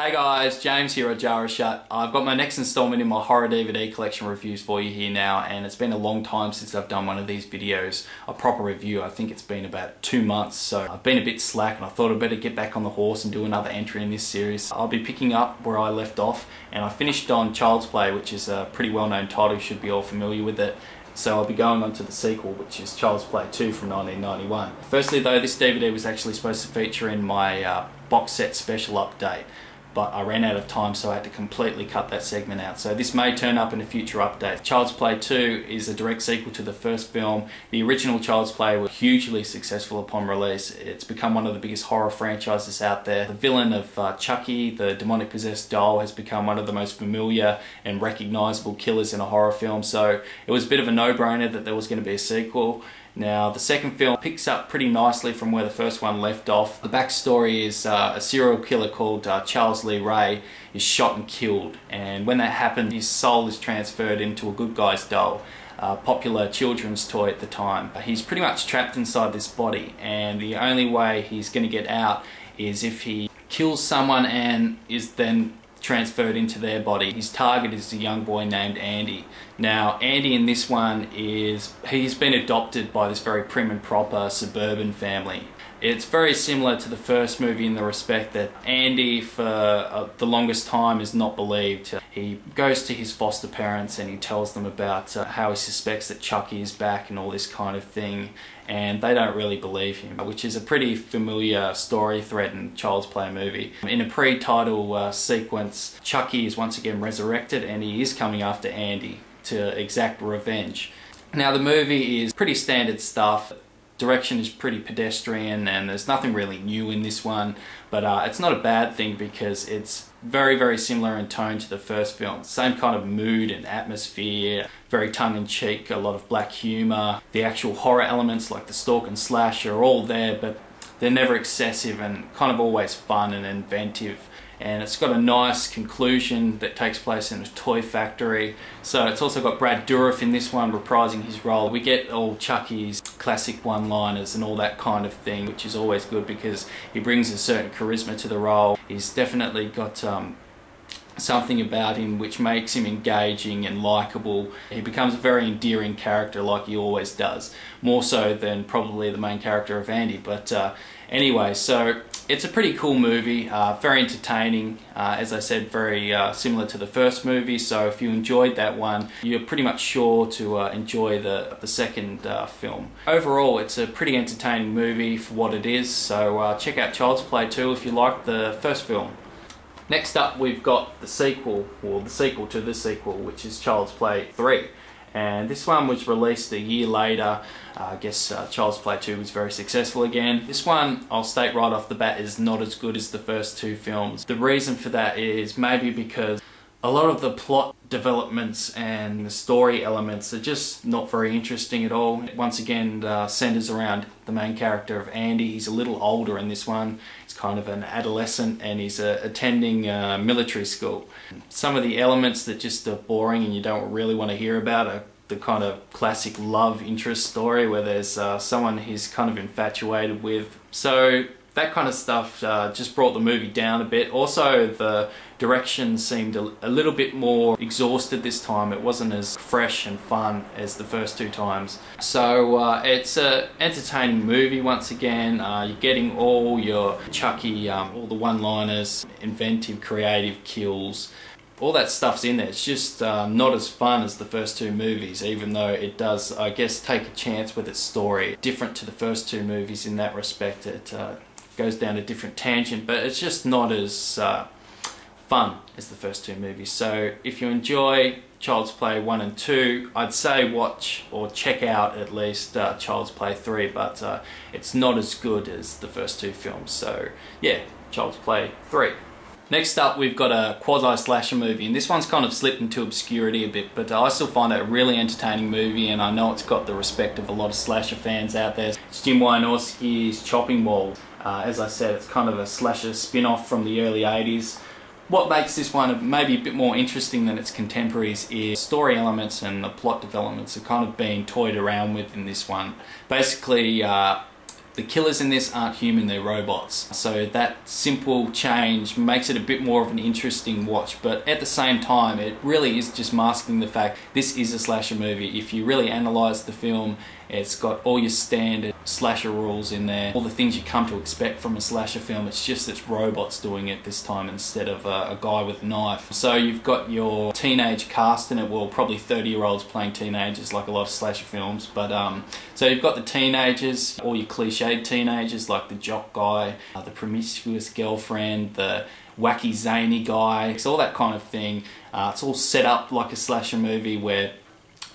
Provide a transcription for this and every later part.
Hey guys, James here at Jarashut. I've got my next installment in my horror DVD collection reviews for you here now, and it's been a long time since I've done one of these videos, a proper review. I think it's been about 2 months, so I've been a bit slack and I thought I'd better get back on the horse and do another entry in this series. I'll be picking up where I left off, and I finished on Child's Play, which is a pretty well-known title, you should be all familiar with it. So I'll be going on to the sequel, which is Child's Play 2 from 1991. Firstly though, this DVD was actually supposed to feature in my box set special update, but I ran out of time, so I had to completely cut that segment out. So this may turn up in a future update. Child's Play 2 is a direct sequel to the first film. The original Child's Play was hugely successful upon release. It's become one of the biggest horror franchises out there. The villain of Chucky, the demonic possessed doll, has become one of the most familiar and recognisable killers in a horror film, so it was a bit of a no-brainer that there was going to be a sequel. Now, the second film picks up pretty nicely from where the first one left off. The backstory is a serial killer called Charles Lee Ray is shot and killed, and when that happened, his soul is transferred into a good guy's doll, a popular children's toy at the time. He's pretty much trapped inside this body, and the only way he's going to get out is if he kills someone and is then transferred into their body. His target is a young boy named Andy. Now, Andy in this one he's been adopted by this very prim and proper suburban family. It's very similar to the first movie in the respect that Andy, for the longest time, is not believed. He goes to his foster parents and he tells them about how he suspects that Chucky is back and all this kind of thing, and they don't really believe him, which is a pretty familiar story thread in Child's Play movie. In a pre-title sequence, Chucky is once again resurrected and he is coming after Andy to exact revenge. Now, the movie is pretty standard stuff. Direction is pretty pedestrian and there's nothing really new in this one, but it's not a bad thing because it's very similar in tone to the first film. Same kind of mood and atmosphere, very tongue-in-cheek, a lot of black humour. The actual horror elements like the stalk and slash are all there, but they're never excessive and kind of always fun and inventive. And it's got a nice conclusion that takes place in a toy factory. So it's also got Brad Dourif in this one reprising his role. We get all Chucky's classic one-liners and all that kind of thing, which is always good because he brings a certain charisma to the role. He's definitely got something about him which makes him engaging and likeable. He becomes a very endearing character like he always does, more so than probably the main character of Andy. But anyway, so it's a pretty cool movie, very entertaining, as I said, very similar to the first movie, so if you enjoyed that one, you're pretty much sure to enjoy the second film. Overall, it's a pretty entertaining movie for what it is, so check out Child's Play 2 if you liked the first film. Next up, we've got the sequel, or the sequel to the sequel, which is Child's Play 3. And this one was released a year later. I guess Child's Play 2 was very successful again. This one, I'll state right off the bat, is not as good as the first two films. The reason for that is maybe because a lot of the plot developments and the story elements are just not very interesting at all. Once again, centers around the main character of Andy. He's a little older in this one. He's kind of an adolescent and he's attending military school. Some of the elements that just are boring and you don't really want to hear about are the kind of classic love interest story where there's someone he's kind of infatuated with. So that kind of stuff just brought the movie down a bit. Also, the direction seemed a little bit more exhausted this time. It wasn't as fresh and fun as the first two times. So it's an entertaining movie once again. You're getting all your Chucky, all the one-liners, inventive, creative kills. All that stuff's in there. It's just not as fun as the first two movies, even though it does, I guess, take a chance with its story. Different to the first two movies in that respect. It goes down a different tangent, but it's just not as fun as the first two movies. So if you enjoy Child's Play 1 and 2, I'd say watch or check out at least Child's Play 3, but it's not as good as the first two films. So yeah, Child's Play 3. Next up, we've got a quasi-slasher movie, and this one's kind of slipped into obscurity a bit, but I still find it a really entertaining movie, and I know it's got the respect of a lot of slasher fans out there. It's Jim Wynorski's Chopping Mall. As I said, it's kind of a slasher spin-off from the early 80s. What makes this one maybe a bit more interesting than its contemporaries is story elements and the plot developments are kind of being toyed around with in this one. Basically, The killers in this aren't human, they're robots. So that simple change makes it a bit more of an interesting watch, but at the same time it really is just masking the fact this is a slasher movie. If you really analyse the film, it's got all your standard slasher rules in there, all the things you come to expect from a slasher film. It's just it's robots doing it this time instead of a guy with a knife. So you've got your teenage cast in it, well probably 30-year-olds playing teenagers like a lot of slasher films, but so you've got the teenagers, all your cliched teenagers like the jock guy, the promiscuous girlfriend, the wacky zany guy, it's all that kind of thing. It's all set up like a slasher movie where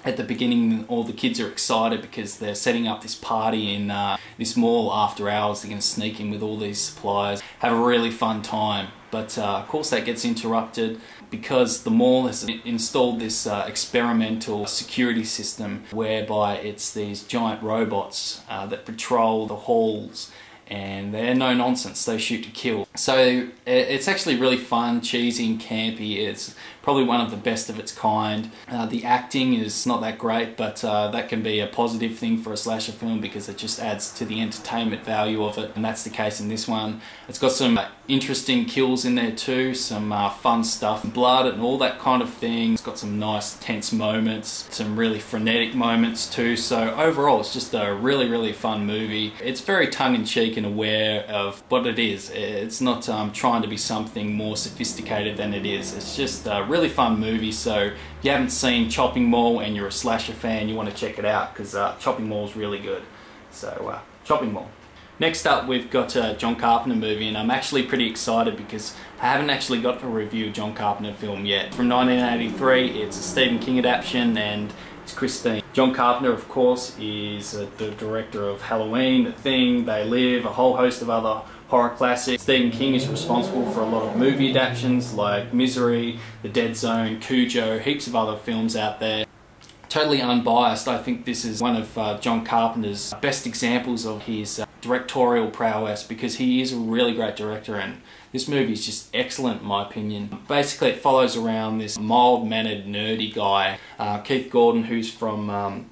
at the beginning all the kids are excited because they're setting up this party in this mall after hours. They're going to sneak in with all these supplies, have a really fun time. But of course that gets interrupted because the mall has installed this experimental security system whereby it's these giant robots that patrol the halls, and they're no nonsense, they shoot to kill. So it's actually really fun, cheesy and campy. It's probably one of the best of its kind. The acting is not that great, but that can be a positive thing for a slasher film because it just adds to the entertainment value of it, and that's the case in this one. It's got some interesting kills in there too, some fun stuff, blood and all that kind of thing. It's got some nice tense moments, some really frenetic moments too, so overall it's just a really fun movie. It's very tongue-in-cheek and aware of what it is. It's not trying to be something more sophisticated than it is. It's just a really fun movie, so if you haven't seen Chopping Mall and you're a slasher fan, you want to check it out because Chopping Mall is really good. So Chopping Mall. Next up we've got a John Carpenter movie, and I'm actually pretty excited because I haven't actually got to review a John Carpenter film yet. From 1983, it's a Stephen King adaptation and it's Christine. John Carpenter, of course, is the director of Halloween, The Thing, They Live, a whole host of other horror classics. Stephen King is responsible for a lot of movie adaptations like Misery, The Dead Zone, Cujo, heaps of other films out there. Totally unbiased, I think this is one of John Carpenter's best examples of his directorial prowess because he is a really great director, and this movie is just excellent in my opinion. Basically it follows around this mild-mannered nerdy guy, Keith Gordon, who's from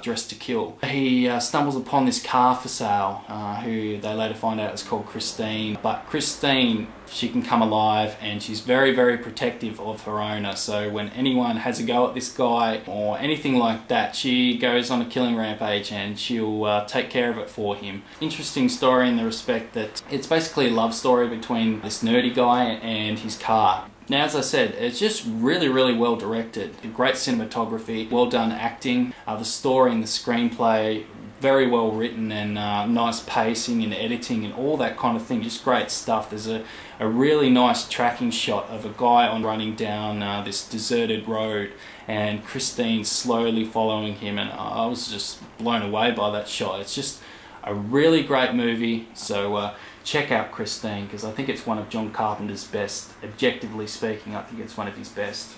Dressed to Kill. He stumbles upon this car for sale, who they later find out is called Christine. But Christine, she can come alive and she's very protective of her owner. So when anyone has a go at this guy or anything like that, she goes on a killing rampage and she'll take care of it for him. Interesting story in the respect that it's basically a love story between this nerdy guy and his car. Now, as I said, it's just really well directed. Great cinematography, well done acting, the story and the screenplay, very well written, and nice pacing and editing and all that kind of thing. Just great stuff. There's a really nice tracking shot of a guy running down this deserted road and Christine slowly following him, and I was just blown away by that shot. It's just a really great movie, so check out Christine because I think it's one of John Carpenter's best. Objectively speaking, I think it's one of his best.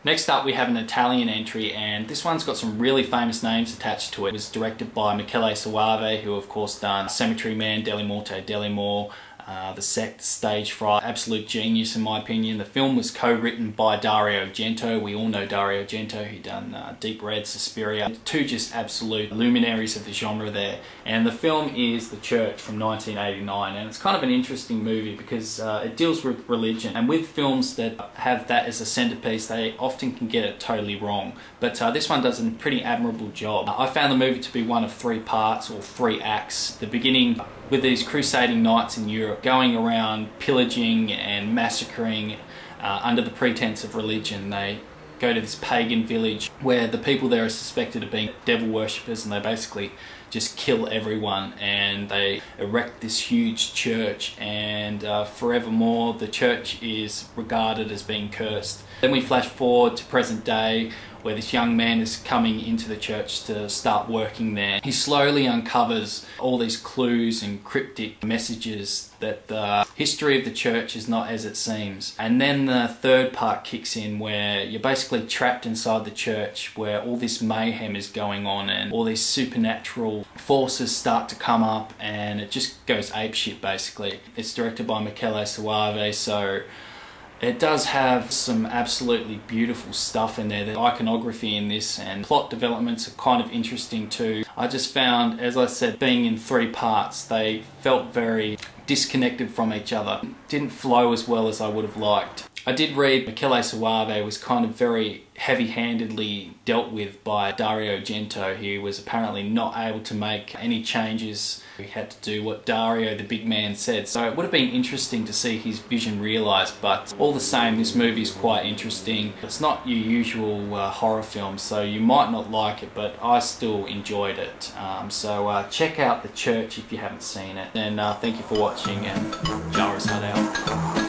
Next up we have an Italian entry, and this one's got some really famous names attached to it. It was directed by Michele Soave, who of course done Cemetery Man, Delle Morte, Delle More, The Sect, Stage Fright, absolute genius in my opinion. The film was co-written by Dario Argento. We all know Dario Argento, who done Deep Red, Suspiria. Two just absolute luminaries of the genre there. And the film is The Church from 1989, and it's kind of an interesting movie because it deals with religion, and with films that have that as a centerpiece they often can get it totally wrong, but this one does a pretty admirable job. I found the movie to be one of 3 parts or 3 acts. The beginning with these crusading knights in Europe going around pillaging and massacring under the pretense of religion. They go to this pagan village where the people there are suspected of being devil worshippers, and they basically just kill everyone, and they erect this huge church, and forevermore the church is regarded as being cursed. Then we flash forward to present day, where this young man is coming into the church to start working there. He slowly uncovers all these clues and cryptic messages that the history of the church is not as it seems. And then the third part kicks in, where you're basically trapped inside the church, where all this mayhem is going on and all these supernatural forces start to come up, and it just goes apeshit basically. It's directed by Michele Soave, so It does have some absolutely beautiful stuff in there. The iconography in this and plot developments are kind of interesting too. I just found, as I said, being in 3 parts, they felt very disconnected from each other. Didn't flow as well as I would have liked. I did read Michele Soave was kind of very heavy-handedly dealt with by Dario Argento. He was apparently not able to make any changes. He had to do what Dario, the big man, said. So it would have been interesting to see his vision realised, but all the same, this movie is quite interesting. It's not your usual horror film, so you might not like it, but I still enjoyed it. So check out The Church if you haven't seen it. And thank you for watching, and Jarashut out.